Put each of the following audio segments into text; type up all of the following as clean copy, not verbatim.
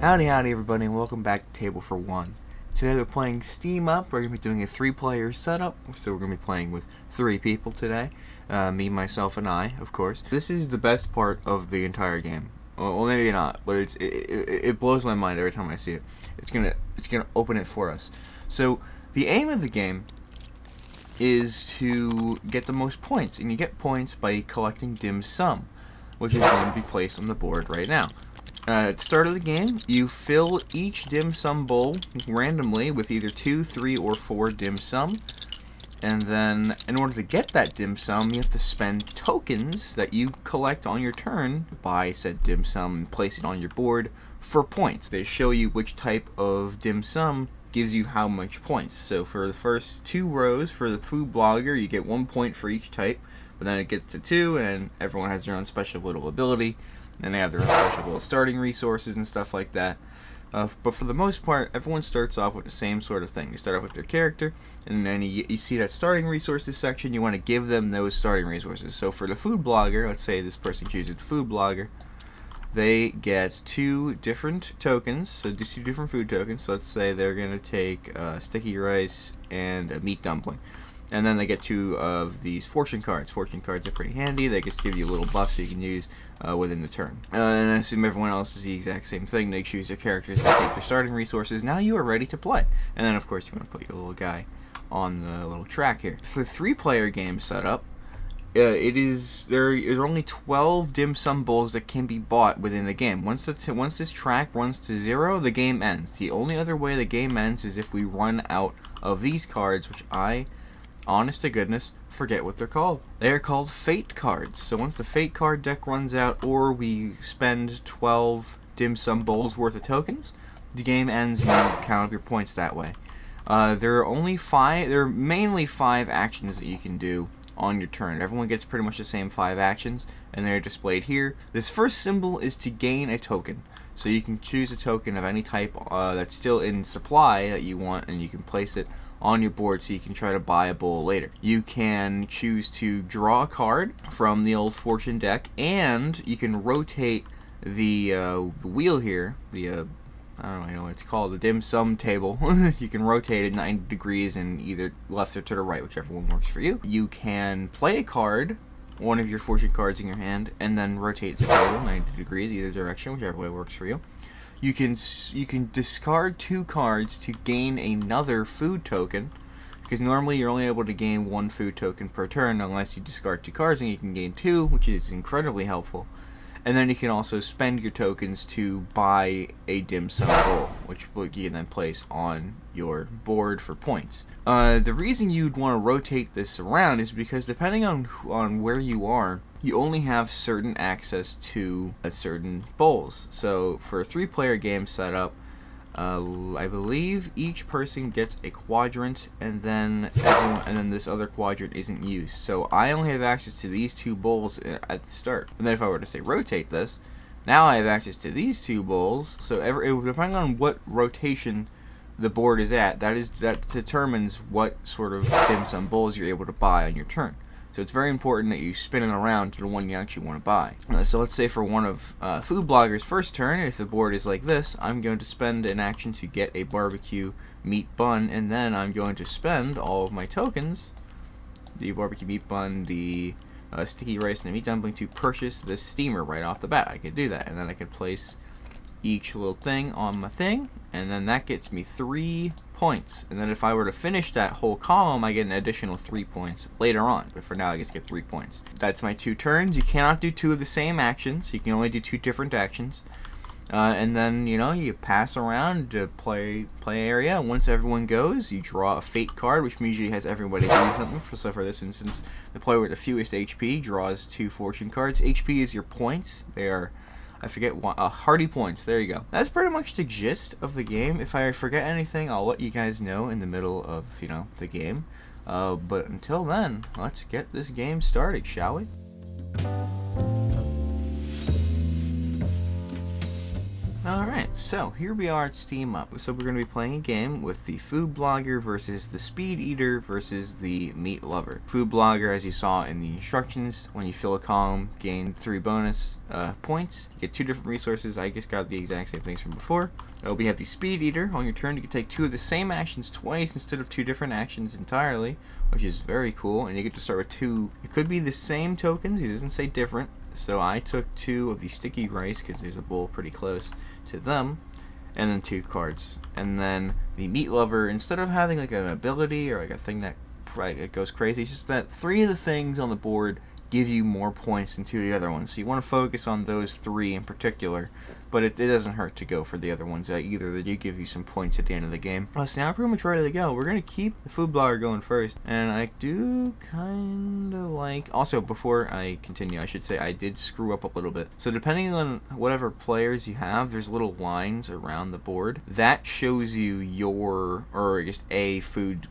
Howdy everybody, and welcome back to Table for One. Today we're playing Steam Up. We're going to be doing a 3-player setup, so we're going to be playing with 3 people today. Me, myself, and I, of course. This is the best part of the entire game. Well, maybe not, but it blows my mind every time I see it. It's gonna open it for us. So the aim of the game is to get the most points, and you get points by collecting dim sum, which is going to be placed on the board right now. At the start of the game, you fill each dim sum bowl randomly with either 2, 3, or 4 dim sum. And then, in order to get that dim sum, you have to spend tokens that you collect on your turn, buy said dim sum, and place it on your board for points. They show you which type of dim sum gives you how much points. So for the first 2 rows, for the food blogger, you get 1 point for each type. But then it gets to 2, and everyone has their own special little ability. And they have their own special little starting resources and stuff like that. But for the most part, everyone starts off with the same sort of thing. You start off with their character, and then you see that starting resources section. You want to give them those starting resources. So for the food blogger, let's say this person chooses the food blogger, they get 2 different tokens, so 2 different food tokens. So let's say they're going to take sticky rice and a meat dumpling. And then they get 2 of these fortune cards. Fortune cards are pretty handy. They just give you a little buff so you can use within the turn. And I assume everyone else is the exact same thing. They choose their characters, they take their starting resources. Now you are ready to play. And then, of course, you want to put your little guy on the little track here. For the 3-player game setup, there is only 12 dim sum bowls that can be bought within the game. Once this track runs to 0, the game ends. The only other way the game ends is if we run out of these cards, which honest to goodness, forget what they're called. They are called fate cards. So once the fate card deck runs out, or we spend 12 dim sum bowls worth of tokens, the game ends and you count up your points that way. There are mainly 5 actions that you can do on your turn. Everyone gets pretty much the same 5 actions, and they're displayed here. This first symbol is to gain a token. So you can choose a token of any type that's still in supply that you want, and you can place it on your board so you can try to buy a bowl later. You can choose to draw a card from the old fortune deck, and you can rotate the wheel here, I don't know what it's called, the dim sum table. You can rotate it 90 degrees in either left or to the right, whichever one works for you. You can play a card, one of your fortune cards in your hand, and then rotate the table 90 degrees either direction, whichever way works for you. You can discard 2 cards to gain another food token, because normally you're only able to gain 1 food token per turn unless you discard 2 cards, and you can gain 2, which is incredibly helpful. And then you can also spend your tokens to buy a dim sum bowl, which you can then place on your board for points. The reason you'd want to rotate this around is because depending on where you are, you only have certain access to certain bowls. So for a 3-player game setup, I believe each person gets a quadrant, and then this other quadrant isn't used. So I only have access to these 2 bowls at the start. And then if I were to say rotate this, now I have access to these 2 bowls. So depending on what rotation the board is at, that determines what sort of dim sum bowls you're able to buy on your turn. So it's very important that you spin it around to the one you actually want to buy. So let's say for one of Food Blogger's first turn, if the board is like this, I'm going to spend an action to get a barbecue meat bun, and then I'm going to spend all of my tokens, the barbecue meat bun, the sticky rice, and the meat dumpling, to purchase this steamer right off the bat. I could do that, and then I could place each little thing on my thing, and then that gets me 3 points. And then if I were to finish that whole column, I get an additional 3 points later on. But for now, I just get 3 points. That's my 2 turns. You cannot do 2 of the same actions. You can only do 2 different actions. And then, you pass around to play area. Once everyone goes, you draw a fate card, which usually has everybody doing something. So for this instance, the player with the fewest HP draws 2 fortune cards. HP is your points. They are, I forget, hardy points. There you go. That's pretty much the gist of the game. If I forget anything, I'll let you guys know in the middle of, the game. But until then, let's get this game started, shall we? Alright, so here we are at Steam Up. So we're going to be playing a game with the Food Blogger versus the Speed Eater versus the Meat Lover. Food Blogger, as you saw in the instructions, when you fill a column, gain 3 bonus points. You get 2 different resources. I just got the exact same things from before. We have the Speed Eater. On your turn, you can take 2 of the same actions twice instead of 2 different actions entirely, which is very cool. And you get to start with 2. It could be the same tokens. It doesn't say different. So I took 2 of the sticky rice because there's a bowl pretty close to them, and then 2 cards. And then the Meat Lover, instead of having like an ability or like a thing that goes crazy, it's just that 3 of the things on the board give you more points than 2 of the other ones. So you want to focus on those 3 in particular, but it doesn't hurt to go for the other ones either. They do give you some points at the end of the game. So now we're pretty much ready to go. We're going to keep the Food Blogger going first, and I do kind of like... Also, before I continue, I should say I did screw up a little bit. So depending on whatever players you have, there's little lines around the board. That shows you your, or I guess a food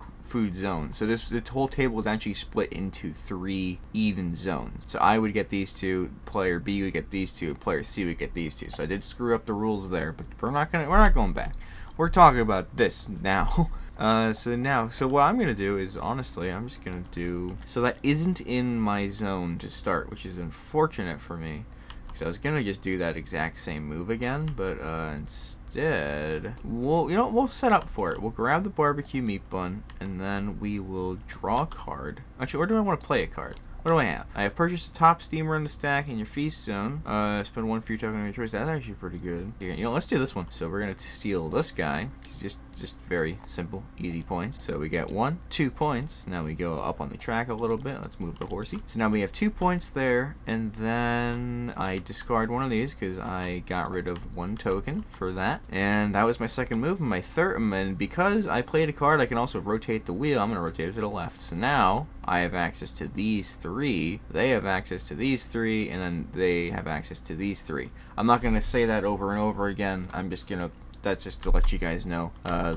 zone. So the whole table is actually split into 3 even zones. So I would get these 2, player B would get these 2, player C would get these 2. So I did screw up the rules there, but we're not going back. We're talking about this now. So what I'm gonna do is, honestly, I'm just gonna do, so that isn't in my zone to start, which is unfortunate for me, because I was gonna just do that exact same move again, but instead, we'll set up for it. We'll grab the barbecue meat bun, and then we will draw a card. Actually, where do I want to play a card? What do I have? I have purchased a top steamer in the stack in your feast zone. Spend 1 free token on your choice. That's actually pretty good. Let's do this one. So we're gonna steal this guy. He's just very simple, easy points. So we get 1, 2 points. Now we go up on the track a little bit. Let's move the horsey. So now we have 2 points there, and then I discard one of these because I got rid of 1 token for that. And that was my second move. And my third, and because I played a card, I can also rotate the wheel. I'm gonna rotate it to the left. So now I have access to these 3, they have access to these 3, and then they have access to these 3. I'm not going to say that over and over again. I'm just going to, that's just to let you guys know I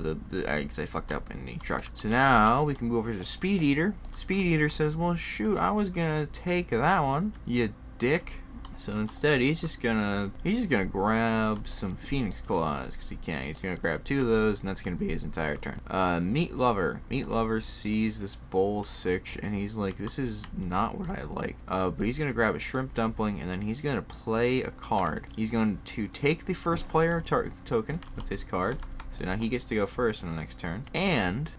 fucked up in the instructions. So now we can move over to the Speed Eater. Speed Eater says, well, shoot, I was going to take that one, you dick. So instead, he's just gonna grab some Phoenix Claws because he can. He's gonna grab 2 of those, and that's gonna be his entire turn. Meat Lover sees this bowl 6, and he's like, "This is not what I like." But he's gonna grab a shrimp dumpling, and then he's gonna play a card. He's going to take the first player token with his card. So now he gets to go first in the next turn, and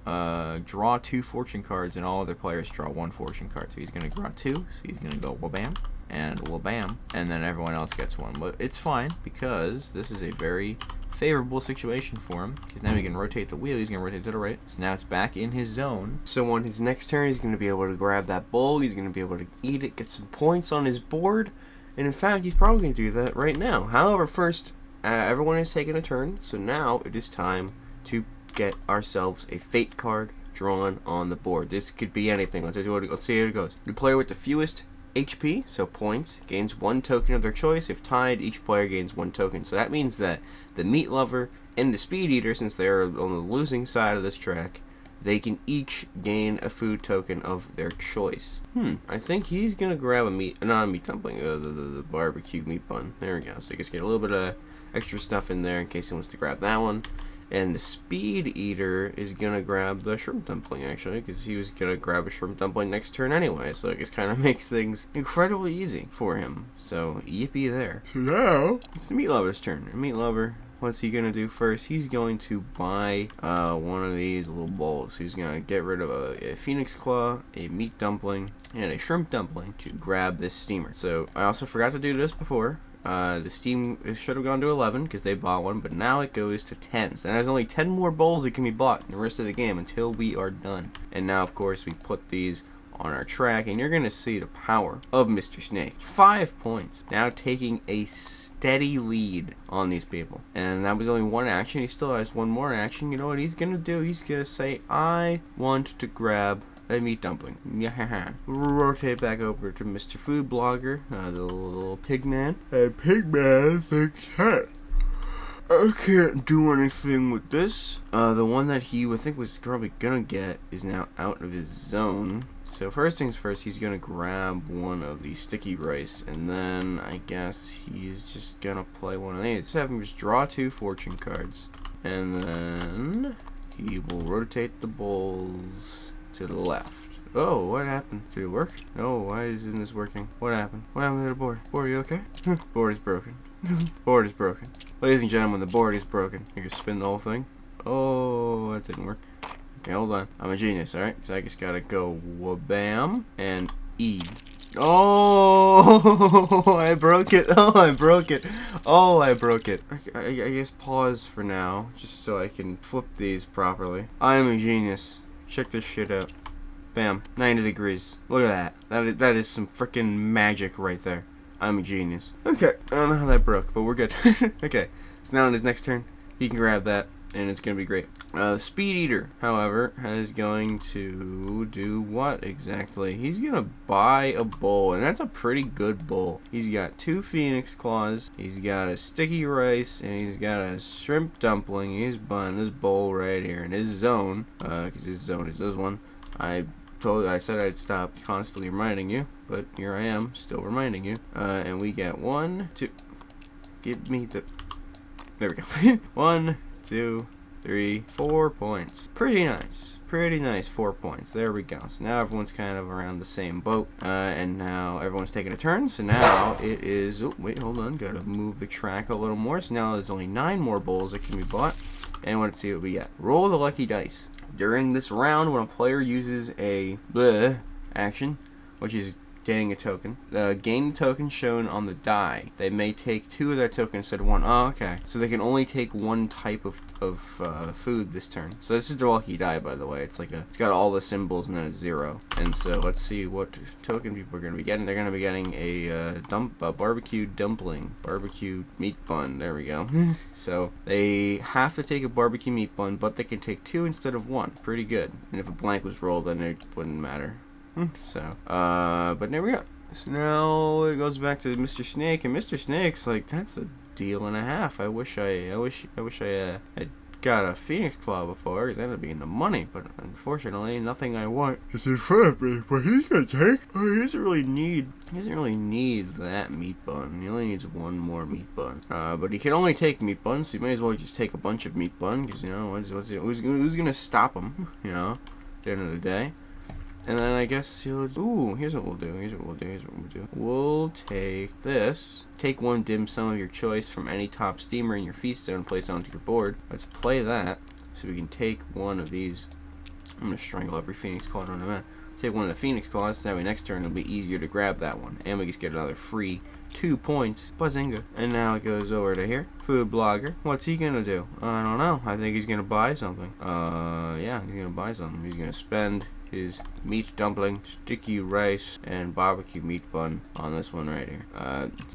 draw 2 fortune cards, and all other players draw 1 fortune card. So he's gonna draw 2. So he's gonna go wabam and wabam, and then everyone else gets 1. But it's fine because this is a very favorable situation for him, because now he can rotate the wheel. He's going to rotate to the right, so now it's back in his zone. So on his next turn, he's going to be able to grab that bowl. He's going to be able to eat it, get some points on his board, and in fact, he's probably going to do that right now. However, first, everyone has taken a turn, so now it is time to get ourselves a fate card drawn on the board. This could be anything. Let's see how it goes. The player with the fewest HP, so points, gains 1 token of their choice. If tied, each player gains 1 token. So that means that the Meat Lover and the Speed Eater, since they're on the losing side of this track, they can each gain a food token of their choice. I think he's gonna grab not a meat dumpling, the barbecue meat bun. There we go. So you just get a little bit of extra stuff in there in case he wants to grab that one. And the Speed Eater is gonna grab the shrimp dumpling, actually, because he was gonna grab a shrimp dumpling next turn anyway. So it just kind of makes things incredibly easy for him. So yippee there. So now it's the Meat Lover's turn. The Meat Lover, what's he gonna do first? He's going to buy one of these little bowls. He's gonna get rid of a Phoenix Claw, a meat dumpling, and a shrimp dumpling to grab this steamer. So I also forgot to do this before. The steam should have gone to 11 because they bought one, but now it goes to 10. So there's only 10 more bowls that can be bought in the rest of the game until we are done. And now, of course, we put these on our track, and you're going to see the power of Mr. Snake. 5 points. Now taking a steady lead on these people. And that was only 1 action. He still has 1 more action. You know what he's going to do? He's going to say, I want to grab a meat dumpling. Yeah, rotate back over to Mr. Food Blogger, the little pig man. And pig man thinks, hey, I can't do anything with this. The one that he would think was probably gonna get is now out of his zone. So first things first, he's gonna grab one of the sticky rice, and then I guess he's just gonna play one of these. Just have him just draw 2 fortune cards, and then he will rotate the bowls to the left. Oh, what happened? Did it work? No, why isn't this working? What happened? What happened to the board? Board, are you okay? Board is broken. Board is broken. Ladies and gentlemen, the board is broken. You can spin the whole thing. Oh, that didn't work. Okay, hold on. I'm a genius, alright? So I just gotta go wha-bam and E. Oh, I broke it. Oh, I broke it. Oh, I broke it. I guess pause for now, just so I can flip these properly. I am a genius. Check this shit out. Bam. 90 degrees. Look at that. That is some freaking magic right there. I'm a genius. Okay. I don't know how that broke, but we're good. Okay. So now on his next turn, he can grab that, and it's going to be great. Speed Eater, however, is going to do what exactly? He's going to buy a bowl, and that's a pretty good bowl. He's got 2 Phoenix Claws, he's got a sticky rice, and he's got a shrimp dumpling. He's buying this bowl right here in his zone, because his zone is this one. I said I'd stop constantly reminding you, but here I am, still reminding you. And we get 1, 2, give me the, there we go. 1, 2, 3, 4 points. Pretty nice. Pretty nice, 4 points. There we go. So now everyone's kind of around the same boat. And now everyone's taking a turn. So now it is, oh, wait, hold on. Gotta move the track a little more. So now there's only 9 more bowls that can be bought. And let's see what we get. Roll the lucky dice. During this round, when a player uses a bleh action, which is getting a token, gain the token shown on the die. They may take 2 of that token instead of 1. Oh, okay. So they can only take 1 type of food this turn. So this is the lucky die, by the way. It's like it's got all the symbols and then a 0. And so let's see what token people are going to be getting. They're going to be getting a barbecue dumpling, barbecue meat bun. There we go. So they have to take a barbecue meat bun, but they can take 2 instead of 1. Pretty good. And if a blank was rolled, then it wouldn't matter. So, but there we go. So now it goes back to Mr. Snake, and Mr. Snake's like, that's a deal and a half. I wish I had got a Phoenix Claw before, because that'd be in the money. But unfortunately, nothing I want is in front of me. But he's gonna take. Oh, he doesn't really need that meat bun. He only needs 1 more meat bun. But he can only take meat buns. So you may as well just take a bunch of meat bun, because you know who's gonna stop him? You know, at the end of the day. And then I guess he'll, ooh, here's what we'll do. We'll take this. Take 1 dim sum of your choice from any top steamer in your feast zone and place it onto your board. Let's play that. So we can take 1 of these. I'm going to strangle every Phoenix Claw on the mat. Take 1 of the Phoenix Claws, so that way next turn it'll be easier to grab that one. And we just get another free 2 points. Bazinga. And now it goes over to here. Food Blogger. What's he going to do? I don't know. I think he's going to buy something. Yeah, he's going to buy something. He's going to spend his meat dumpling, sticky rice, and barbecue meat bun on this one right here.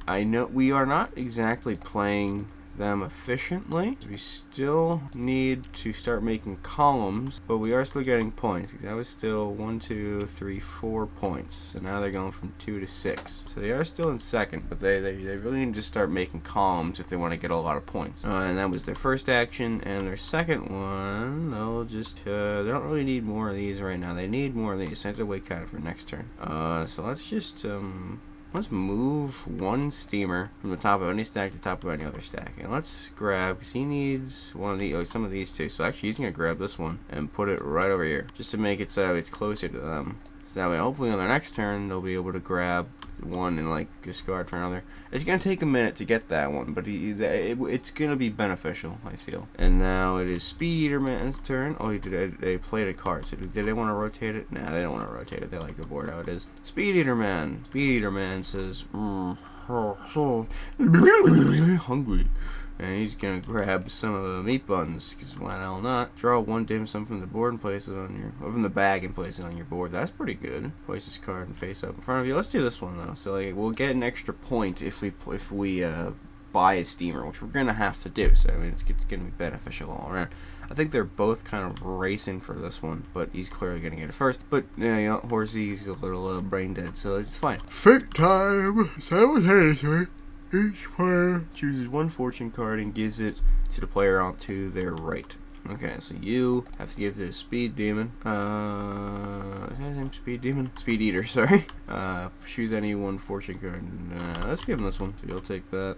I know we are not exactly playing them efficiently. We still need to start making columns, but we are still getting points. That was still 1, 2, 3, 4 points. So now they're going from 2 to 6. So they are still in second, but they really need to start making columns if they want to get a lot of points. And that was their first action, and their second one, they'll just they don't really need more of these right now. They need more of these. So I have to wait kind of for next turn. So let's just let's move 1 steamer from the top of any stack to the top of any other stack. And let's grab, because he needs one of the, some of these 2. So actually he's going to grab this one and put it right over here, just to make it so it's closer to them. So that way, hopefully on their next turn, they'll be able to grab 1 and like discard for another. It's going to take a minute to get that one, but it's going to be beneficial, I feel. And now it is Speed Eater Man's turn. Oh, they played a card. So did they want to rotate it? Nah, they don't want to rotate it. They like the board how it is. Speed Eater Man. Speed Eater Man says, hungry. And he's going to grab some of the meat buns, because why the hell not? Draw 1 dim sum from the board and place it on your, or from the bag and place it on your board. That's pretty good. Place this card and face up in front of you. Let's do this one though. So like, we'll get an extra point if we buy a steamer, which we're going to have to do. So I mean, it's going to be beneficial all around. I think they're both kind of racing for this one, but he's clearly going to get it first. But yeah, you know, Horsey's a little brain dead, so it's fine. Fake time simultaneously. Each player chooses 1 fortune card and gives it to the player on to their right. Okay, so you have to give this Speed Demon. Is that his name Speed Demon? Speed Eater, sorry. Choose any one fortune card. Let's give him this one. So you'll take that.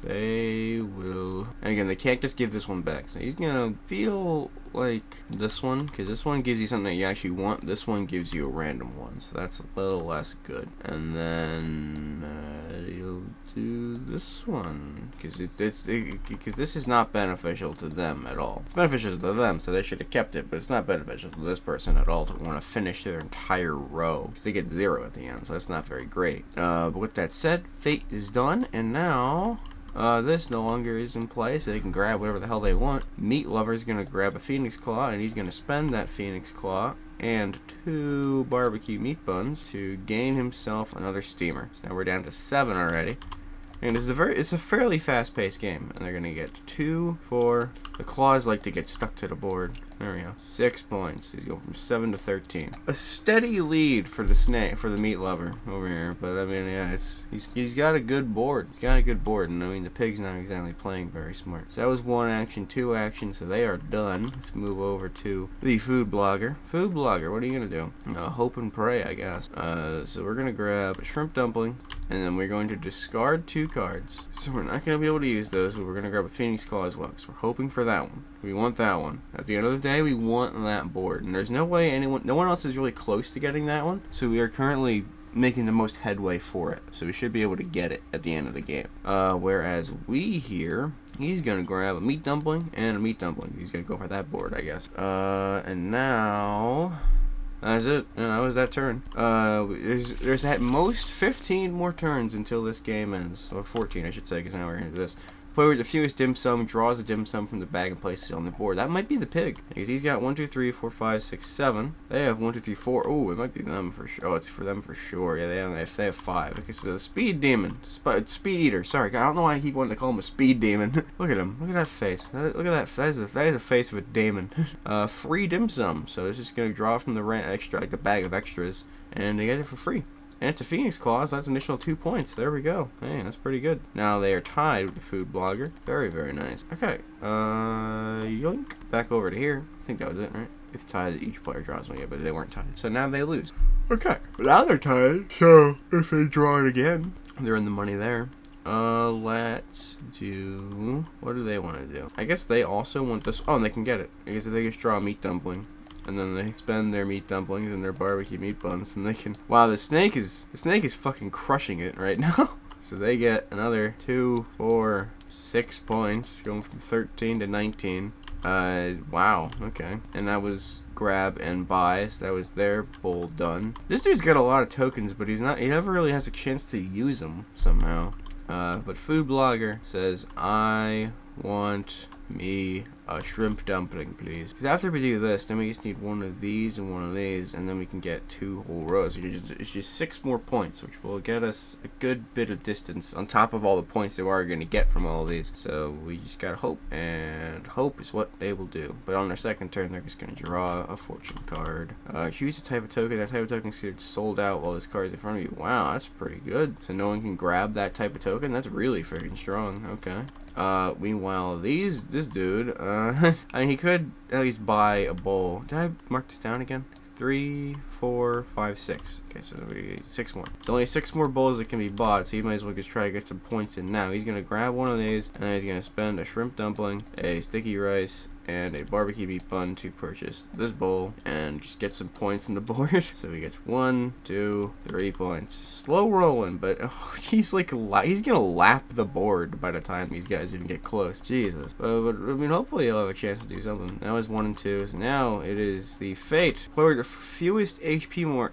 They will. And again, they can't just give this one back. So he's gonna feel like this one, because this one gives you something that you actually want. This one gives you a random one, so that's a little less good. And then you'll do this one, because because this is not beneficial to them at all. It's beneficial to them, so they should have kept it, but it's not beneficial to this person at all to want to finish their entire row, because they get 0 at the end, so that's not very great. But with that said, fate is done, and now this no longer is in play, so they can grab whatever the hell they want. Meat Lover's gonna grab a Phoenix Claw, and he's gonna spend that Phoenix Claw and 2 barbecue meat buns to gain himself another steamer. So now we're down to 7 already. And it's a fairly fast-paced game, and they're gonna get 2, 4. The claws like to get stuck to the board. There we go. 6 points. He's going from 7 to 13. A steady lead for the meat lover over here. But I mean, yeah, he's got a good board. He's got a good board, and I mean the pig's not exactly playing very smart. So that was 1 action, 2 action. So they are done. Let's move over to the food blogger. Food blogger, what are you gonna do? Hope and pray, I guess. So we're gonna grab a shrimp dumpling, and then we're going to discard 2 cards. So we're not gonna be able to use those, but we're gonna grab a Phoenix Claw as well, because we're hoping for that one. We want that one. At the end of the day, we want that board, and there's no way no one else is really close to getting that one. So we are currently making the most headway for it. So we should be able to get it at the end of the game. Whereas we here, he's gonna grab a meat dumpling and a meat dumpling. He's gonna go for that board, I guess. And now that's it. That was that turn. There's at most 15 more turns until this game ends, or 14, I should say, because now we're into this. Player with the fewest dim sum draws a dim sum from the bag and places it on the board. That might be the pig, because he's got 1, 2, 3, 4, 5, 6, 7. They have 1, 2, 3, 4. Oh, it might be them for sure. Oh, it's for them for sure. Yeah, they have 5. Okay, so the speed demon, speed eater. Sorry, I don't know why I keep wanting to call him a speed demon. Look at him. Look at that face. Look at that. That is a face of a demon. Free dim sum. So it's just gonna draw from the extra, like the bag of extras, and they get it for free. And it's a Phoenix Claw, so that's an additional 2 points. There we go. Hey, that's pretty good. Now they are tied with the food blogger. Very, very nice. Okay. Yoink. Back over to here. I think that was it, right? If tied, each player draws one, yeah, but they weren't tied. So now they lose. Okay. Now they're tied. So if they draw it again, they're in the money there. Let's do... What do they want to do? I guess they also want this... Oh, and they can get it. Because if they just draw a meat dumpling, and then they spend their meat dumplings and their barbecue meat buns, and they can... Wow, the snake is fucking crushing it right now. So they get another 2, 4, 6 points, going from 13 to 19. Wow, okay. And that was grab and buy, so that was their bowl done. This dude's got a lot of tokens, but he never really has a chance to use them somehow. But Food Blogger says, I want me a shrimp dumpling, please. Because after we do this, then we just need one of these and one of these, and then we can get 2 whole rows. It's just 6 more points, which will get us a good bit of distance on top of all the points that we're going to get from all these. So we just gotta hope, and hope is what they will do. But on their second turn, they're just going to draw a fortune card. Choose a type of token. That type of token is considered sold out while this card is in front of you. Wow, that's pretty good. So no one can grab that type of token? That's really freaking strong. Okay. Meanwhile, this dude, I mean, he could at least buy a bowl. Did I mark this down again? 3, 4, 5, 6. Okay, so we get 6 more. There's only 6 more bowls that can be bought, so he might as well just try to get some points in now. He's gonna grab one of these, and then he's gonna spend a shrimp dumpling, a sticky rice, and a barbecue meat bun to purchase this bowl and just get some points in the board. So he gets 1, 2, 3 points. Slow rolling, but oh, he's gonna lap the board by the time these guys even get close. Jesus. But I mean, hopefully he'll have a chance to do something. Now it's 1 and 2. So now it is the fate. Player the fewest HP more.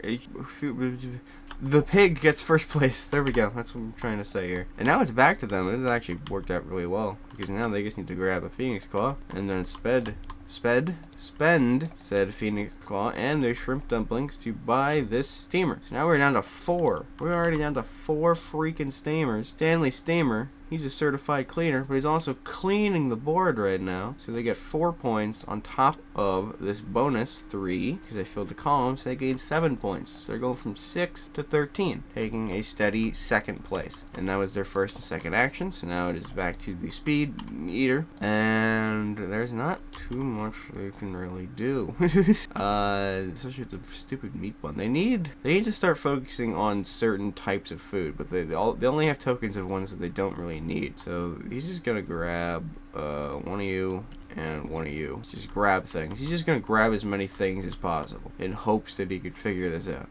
The pig gets first place. There we go. That's what I'm trying to say here. And now it's back to them. It has actually worked out really well, because now they just need to grab a Phoenix Claw and then spend said Phoenix Claw and their shrimp dumplings to buy this steamer. So now we're down to 4. We're already down to 4 freaking steamers. Stanley Steamer He's a certified cleaner, but he's also cleaning the board right now. So they get 4 points on top of this bonus 3, because they filled the column, so they gain 7 points. So they're going from 6 to 13, taking a steady second place. And that was their first and second action, so now it is back to the speed eater. And there's not too much they can really do. Especially with the stupid meat bun. They need to start focusing on certain types of food, but they only have tokens of ones that they don't really need. So he's just gonna grab one of you and one of you. Just grab things. He's just gonna grab as many things as possible in hopes that he could figure this out.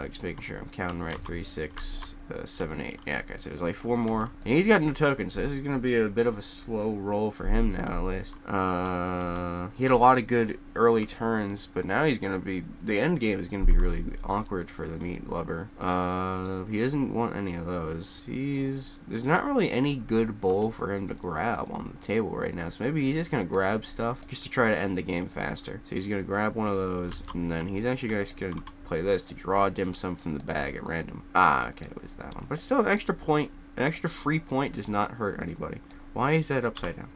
Just making sure I'm counting right. 3, 6, 7, 8. Yeah, okay, so there's like 4 more. And he's got no tokens, so this is gonna be a bit of a slow roll for him now, at least. He had a lot of good early turns, but now he's gonna be, the end game is gonna be really awkward for the meat lover. He doesn't want any of those. There's not really any good bowl for him to grab on the table right now, so maybe he's just gonna grab stuff just to try to end the game faster. So he's gonna grab one of those, and then he's actually gonna play this to draw a dim sum from the bag at random. Okay, it was that one. But still, an extra point, an extra free point does not hurt anybody. Why is that upside down?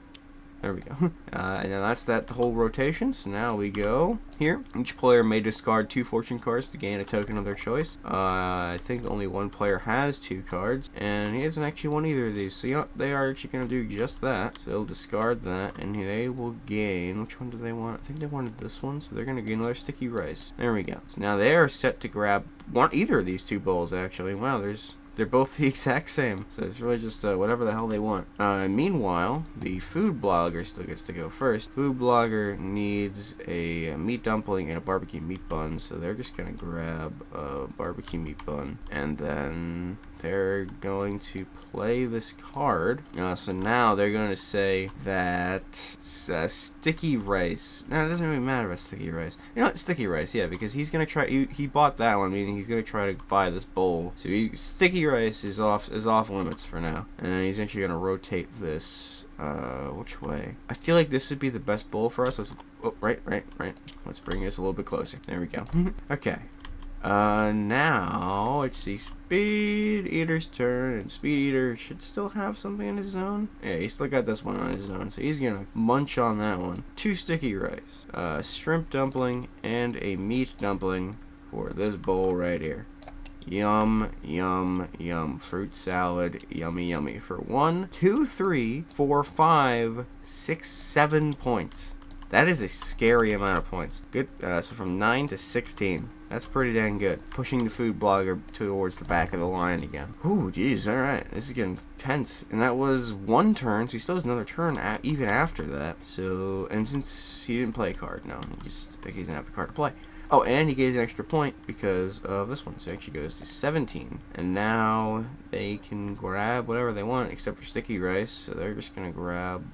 There we go. And now that's that whole rotation. So now we go here. Each player may discard 2 fortune cards to gain a token of their choice. I think only one player has 2 cards, and he doesn't actually want either of these. So you know, they are actually going to do just that. So they'll discard that, and they will gain. Which one do they want? I think they wanted this one, so they're going to gain another sticky rice. There we go. So now they are set to grab either of these 2 bowls. Actually, wow, they're both the exact same, so it's really just whatever the hell they want. Meanwhile, the food blogger still gets to go first. Food blogger needs a meat dumpling and a barbecue meat bun, so they're just gonna grab a barbecue meat bun, and then they're going to play this card. So now they're going to say that sticky rice. No, it doesn't really matter about sticky rice. You know what? Sticky rice, yeah, because he's going to try. He bought that one, meaning he's going to try to buy this bowl. So sticky rice is off limits for now. And then he's actually going to rotate this. Which way? I feel like this would be the best bowl for us. Right. Let's bring this a little bit closer. There we go. Okay. Now it's the Speed Eater's turn, and Speed Eater should still have something in his zone. Yeah, he's still got this one on his zone, so he's gonna munch on that one. 2 sticky rice, shrimp dumpling, and a meat dumpling for this bowl right here. Yum, yum, yum. Fruit salad, yummy, yummy. For 1, 2, 3, 4, 5, 6, 7 points. That is a scary amount of points. Good. So from 9 to 16. That's pretty dang good. Pushing the food blogger towards the back of the line again. Ooh, geez. All right. This is getting tense. And that was 1 turn, so he still has another turn even after that. So, and since he didn't play a card, no, he doesn't have the card to play. Oh, and he gets an extra point because of this one. So it actually goes to 17. And now they can grab whatever they want except for sticky rice. So they're just going to grab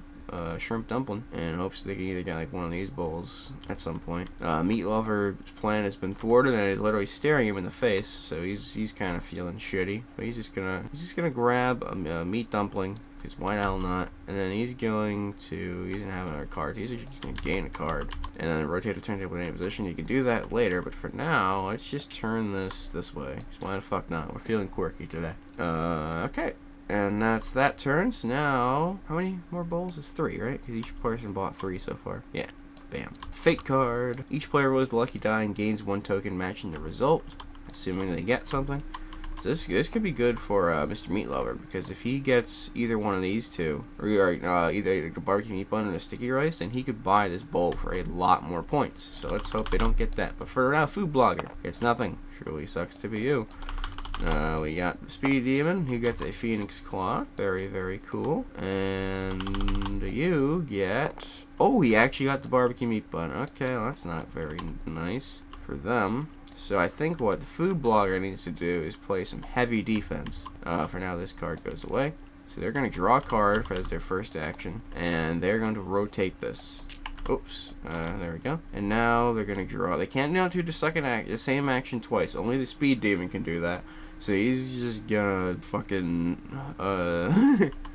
shrimp dumpling and hopes they can either get like one of these bowls at some point. Meat lover's plan has been thwarted and is literally staring him in the face, so he's kind of feeling shitty. But he's just gonna grab a meat dumpling, because why the hell not? And then he doesn't have another card. He's just gonna gain a card and then rotate a turntable in any position. You can do that later, but for now, let's just turn this way. Because why the fuck not? We're feeling quirky today. Okay. And that's that turn. So now, how many more bowls? It's 3, right? Because each person bought 3 so far. Yeah. Bam. Fate card. Each player rolls the lucky die and gains 1 token matching the result, assuming they get something. So this could be good for Mr. Meat Lover, because if he gets either one of these 2, or either the barbecue meat bun or the sticky rice, then he could buy this bowl for a lot more points. So let's hope they don't get that. But for now, food blogger gets nothing. Surely sucks to be you. We got Speed Demon, who gets a Phoenix Claw. Very, very cool. And you get... Oh, he actually got the barbecue meat bun. Okay, well, that's not very nice for them. So I think what the food blogger needs to do is play some heavy defense. For now, this card goes away. So they're going to draw a card as their first action. And they're going to rotate this. Oops, there we go. And now they're going to draw. They can't now do the same action twice. Only the Speed Demon can do that. So he's just gonna fucking,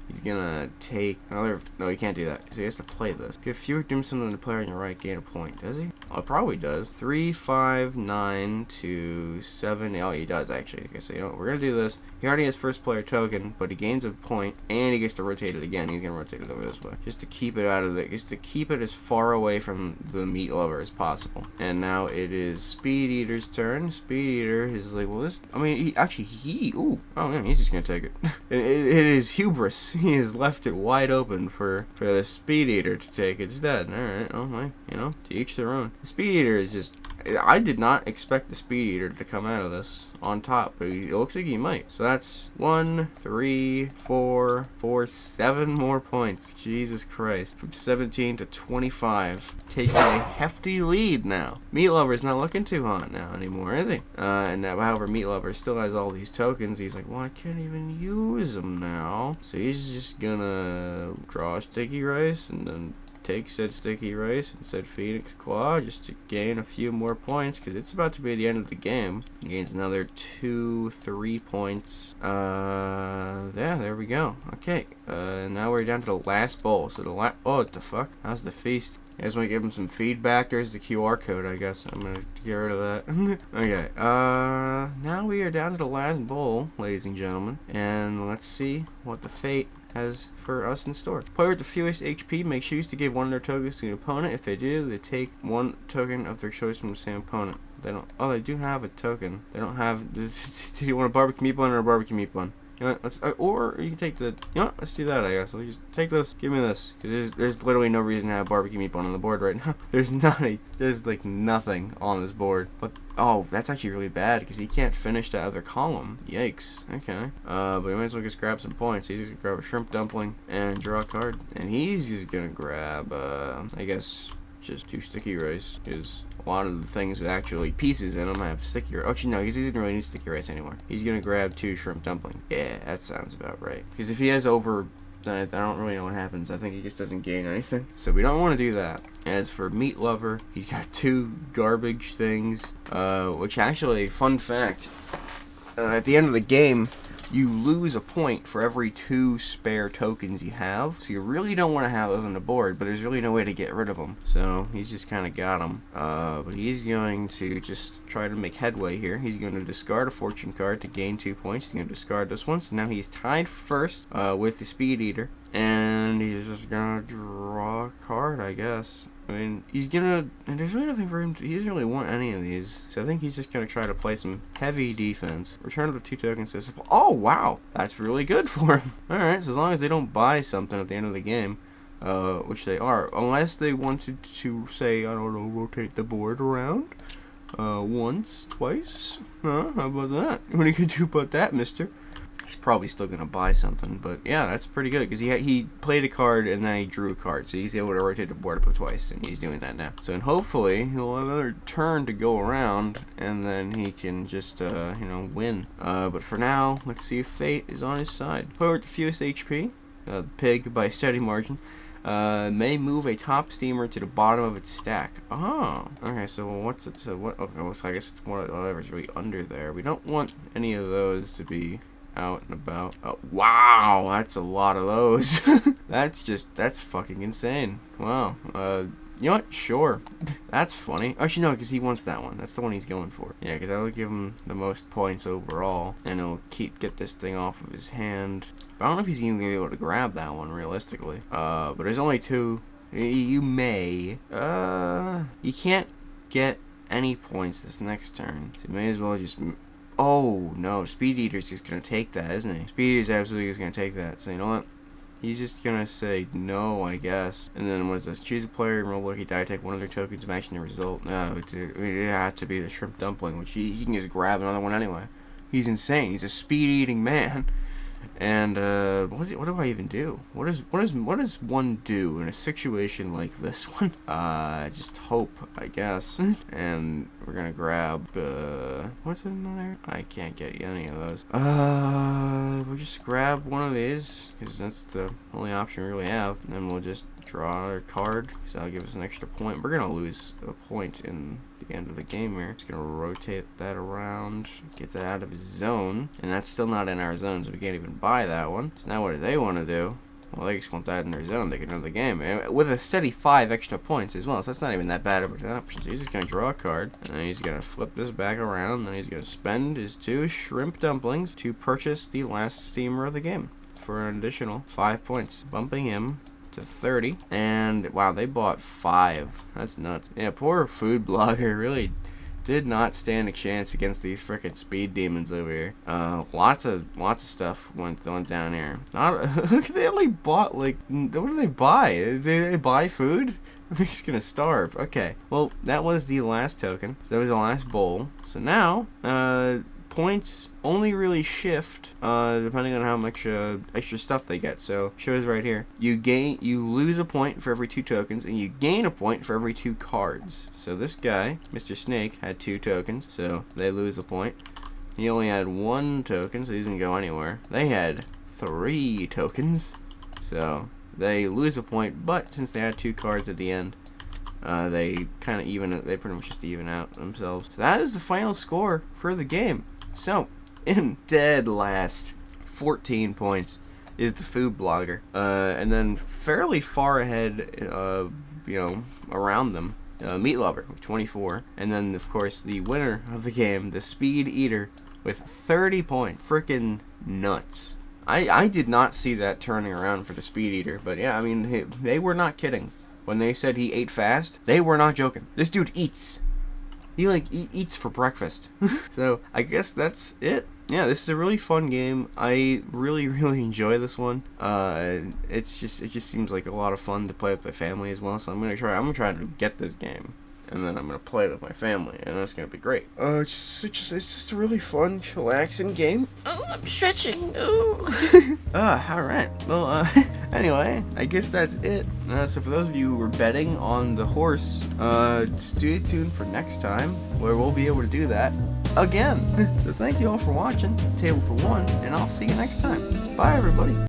He's gonna take another. No, he can't do that. So he has to play this. If you have fewer dim sum than the player on your right, gain a point. Does he? Oh, it probably does. 3, 5, 9 to 7. Oh, he does actually. Okay, so you know what? We're gonna do this. He already has first player token, but he gains a point, and he gets to rotate it again. He's gonna rotate it over this way, just to keep it out of the. Just to keep it as far away from the meat lover as possible. And now it is Speed Eater's turn. Speed Eater is like, well, this. I mean, ooh. Oh man, he's just gonna take it. It is hubris. He has left it wide open for the Speed Eater to take it instead. Alright, oh my, you know, to each their own. The Speed Eater is just, I did not expect the Speed Eater to come out of this on top, but it looks like he might. So that's 1, 3, 4, 7 more points. Jesus Christ. From 17 to 25. Taking a hefty lead now. Meat Lover's not looking too hot now anymore, is he? And now, however, Meat Lover still has all these tokens. He's like, well, I can't even use them now. So he's just gonna draw a sticky rice and then take said sticky rice and said Phoenix Claw just to gain a few more points, because it's about to be the end of the game. He gains another 2, 3 points. Yeah, there we go. Okay, now we're down to the last bowl. So oh, what the fuck? How's the feast? You guys want to give him some feedback? There's the QR code, I guess. I'm going to get rid of that. Okay, now we are down to the last bowl, ladies and gentlemen. And let's see what the fate has for us in store. Player with the fewest HP may choose to give one of their tokens to an opponent. If they do, they take one token of their choice from the same opponent. They don't. Oh, they do have a token. They don't have. Do you want a barbecue meat bun or a barbecue meat bun? You know what, let's, or you can take the, you know what, let's do that, I guess. We'll just take this, give me this, because there's literally no reason to have barbecue meat bun on the board right now. There's like nothing on this board. But, oh, that's actually really bad, because he can't finish that other column. Yikes, okay. But we might as well just grab some points. He's just gonna grab a shrimp dumpling and draw a card. And he's just gonna grab, I guess, just 2 sticky rice, because a lot of the things with actually pieces in them have sticky rice. Actually, no, he doesn't really need sticky rice anymore. He's gonna grab 2 shrimp dumplings. Yeah, that sounds about right. Because if he has over, I don't really know what happens. I think he just doesn't gain anything. So we don't want to do that. As for Meat Lover, he's got 2 garbage things, which actually, fun fact, at the end of the game, you lose a point for every 2 spare tokens you have. So you really don't want to have those on the board, but there's really no way to get rid of them. So he's just kind of got them. But he's going to just try to make headway here. He's going to discard a fortune card to gain 2 points. He's going to discard this one. So now he's tied for first with the Speed Eater. And he's just going to draw a card, I guess. I mean, he's gonna, and there's really nothing for him to, he doesn't really want any of these, so I think he's just gonna try to play some heavy defense. Return to the 2 tokens. Oh, wow, that's really good for him. Alright, so as long as they don't buy something at the end of the game, which they are, unless they wanted to say, I don't know, rotate the board around, once, twice, huh, how about that? What are you gonna do about that, mister? He's probably still gonna buy something, but yeah, that's pretty good, because he played a card and then he drew a card, so he's able to rotate the board up twice, and he's doing that now. So and hopefully he'll have another turn to go around, and then he can just you know, win. But for now, let's see if fate is on his side. Player with the fewest HP, pig by a steady margin, may move a top steamer to the bottom of its stack. Oh, okay. So what's it? So what? Okay, well, so I guess it's more whatever's really under there. We don't want any of those to be out and about. Oh, wow, that's a lot of those. that's fucking insane. Wow. You know what? Sure. That's funny. Actually, no, because he wants that one. That's the one he's going for. Yeah, because that will give him the most points overall, and it'll get this thing off of his hand. But I don't know if he's even gonna be able to grab that one realistically. But there's only 2. You may. You can't get any points this next turn. So you may as well just. Oh, no, Speed Eater's just going to take that, isn't he? Speed Eater's absolutely just going to take that. So, you know what? He's just going to say no, I guess. And then what is this? Choose a player and roll lucky die, take one of their tokens, matching the result. No, it had to be the shrimp dumpling, which he can just grab another one anyway. He's insane. He's a speed-eating man. And what do I even do? What does one do in a situation like this one? Just hope, I guess. And we're gonna grab what's in there? I can't get any of those. We'll just grab one of these, because that's the only option we really have. And then we'll just draw our card, because that'll give us an extra point. We're gonna lose a point in the end of the game here. Just gonna rotate that around, get that out of his zone, and that's still not in our zone, so we can't even buy that one. So now what do they want to do? Well, they just want that in their zone. They can win the game. And with a steady 5 extra points as well. So that's not even that bad of an option. So he's just going to draw a card. And then he's going to flip this back around. And then he's going to spend his 2 shrimp dumplings to purchase the last steamer of the game for an additional 5 points. Bumping him to 30. And wow, they bought 5. That's nuts. Yeah, poor food blogger really did not stand a chance against these frickin' speed demons over here. Lots of stuff went down here. Look, they only bought like, what do they buy? Did they buy food? They're just gonna starve. Okay. Well, that was the last token. So that was the last bowl. So now, points only really shift depending on how much extra stuff they get. So shows right here, you lose a point for every 2 tokens, and you gain a point for every 2 cards. So this guy, Mr. Snake, had 2 tokens, so they lose a point. He only had 1 token, so he doesn't go anywhere. They had 3 tokens, so they lose a point. But since they had 2 cards at the end, they kind of they pretty much just even out themselves. So that is the final score for the game. So, in dead last, 14 points is the food blogger. And then fairly far ahead, around them, Meat Lover with 24. And then, of course, the winner of the game, the Speed Eater, with 30 points. Freaking nuts. I did not see that turning around for the Speed Eater. But yeah, I mean, they were not kidding. When they said he ate fast, they were not joking. This dude eats. He eats for breakfast. So I guess that's it. Yeah, this is a really fun game. I really enjoy this one. It just seems like a lot of fun to play with my family as well. So I'm gonna try to get this game, and then I'm gonna play it with my family, and that's gonna be great. It's just a really fun, chillaxing game. Oh, I'm stretching. Oh. All right. Well, anyway, I guess that's it. So for those of you who were betting on the horse, stay tuned for next time, where we'll be able to do that again. So thank you all for watching Table for One, and I'll see you next time. Bye, everybody.